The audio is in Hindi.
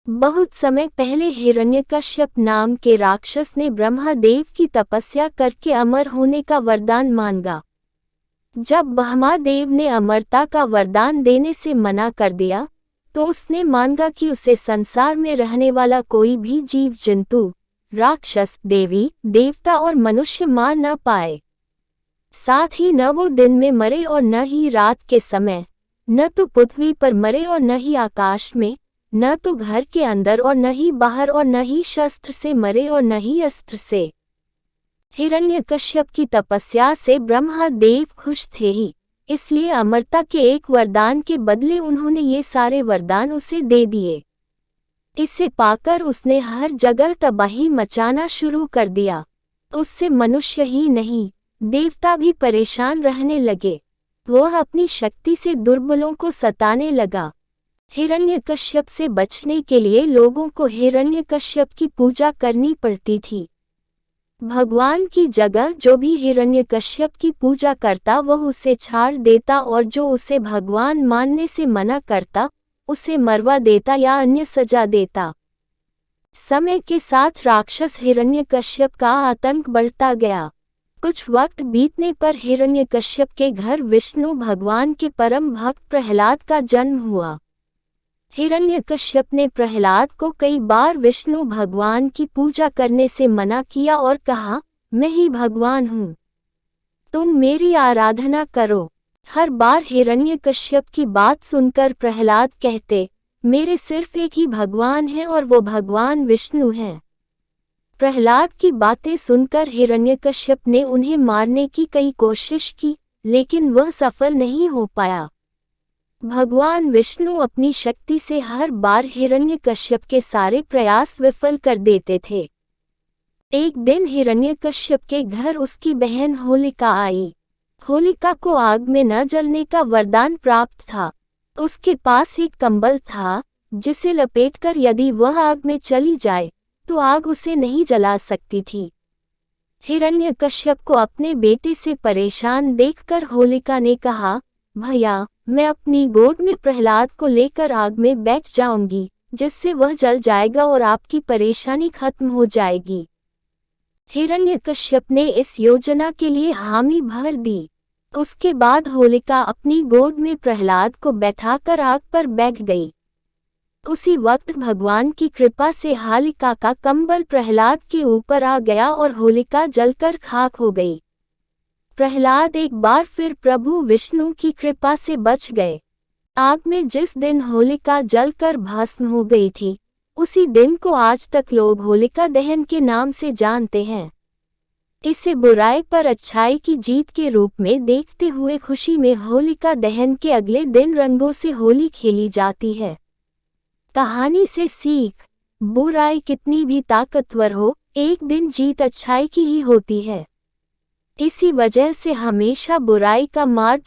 बहुत समय पहले हिरण्यकश्यप नाम के राक्षस ने ब्रह्मदेव की तपस्या करके अमर होने का वरदान मांगा। जब ब्रह्मदेव ने अमरता का वरदान देने से मना कर दिया, तो उसने मांगा कि उसे संसार में रहने वाला कोई भी जीव जंतु, राक्षस, देवी देवता और मनुष्य मार न पाए। साथ ही न वो दिन में मरे और न ही रात के समय, न तो पृथ्वी पर मरे और न ही आकाश में, न तो घर के अंदर और न ही बाहर, और न ही शस्त्र से मरे और न ही अस्त्र से। हिरण्यकश्यप की तपस्या से ब्रह्मदेव खुश थे ही, इसलिए अमरता के एक वरदान के बदले उन्होंने ये सारे वरदान उसे दे दिए। इसे पाकर उसने हर जगह तबाही मचाना शुरू कर दिया। उससे मनुष्य ही नहीं, देवता भी परेशान रहने लगे। वह अपनी शक्ति से दुर्बलों को सताने लगा। हिरण्यकश्यप से बचने के लिए लोगों को हिरण्यकश्यप की पूजा करनी पड़ती थी। भगवान की जगह जो भी हिरण्यकश्यप की पूजा करता वह उसे छाड़ देता, और जो उसे भगवान मानने से मना करता उसे मरवा देता या अन्य सजा देता। समय के साथ राक्षस हिरण्यकश्यप का आतंक बढ़ता गया। कुछ वक्त बीतने पर हिरण्यकश्यप के घर विष्णु भगवान के परम भक्त प्रहलाद का जन्म हुआ। हिरण्यकश्यप ने प्रहलाद को कई बार विष्णु भगवान की पूजा करने से मना किया और कहा, मैं ही भगवान हूँ, तुम मेरी आराधना करो। हर बार हिरण्यकश्यप की बात सुनकर प्रहलाद कहते, मेरे सिर्फ एक ही भगवान है और वो भगवान विष्णु हैं। प्रहलाद की बातें सुनकर हिरण्यकश्यप ने उन्हें मारने की कई कोशिश की, लेकिन वह सफल नहीं हो पाया। भगवान विष्णु अपनी शक्ति से हर बार हिरण्यकश्यप के सारे प्रयास विफल कर देते थे। एक दिन हिरण्यकश्यप के घर उसकी बहन होलिका आई। होलिका को आग में न जलने का वरदान प्राप्त था। उसके पास एक कंबल था, जिसे लपेटकर यदि वह आग में चली जाए तो आग उसे नहीं जला सकती थी। हिरण्यकश्यप को अपने बेटे से परेशान देखकर होलिका ने कहा, भैया, मैं अपनी गोद में प्रहलाद को लेकर आग में बैठ जाऊंगी, जिससे वह जल जाएगा और आपकी परेशानी खत्म हो जाएगी। हिरण्यकश्यप ने इस योजना के लिए हामी भर दी। उसके बाद होलिका अपनी गोद में प्रहलाद को बैठाकर आग पर बैठ गई। उसी वक्त भगवान की कृपा से होलिका का कंबल प्रहलाद के ऊपर आ गया और होलिका जलकर खाक हो गई। प्रहलाद एक बार फिर प्रभु विष्णु की कृपा से बच गए। आग में जिस दिन होलिका जलकर भस्म हो गई थी, उसी दिन को आज तक लोग होलिका दहन के नाम से जानते हैं। इसे बुराई पर अच्छाई की जीत के रूप में देखते हुए खुशी में होलिका दहन के अगले दिन रंगों से होली खेली जाती है। कहानी से सीख, बुराई कितनी भी ताकतवर हो, एक दिन जीत अच्छाई की ही होती है। इसी वजह से हमेशा बुराई का मार्ग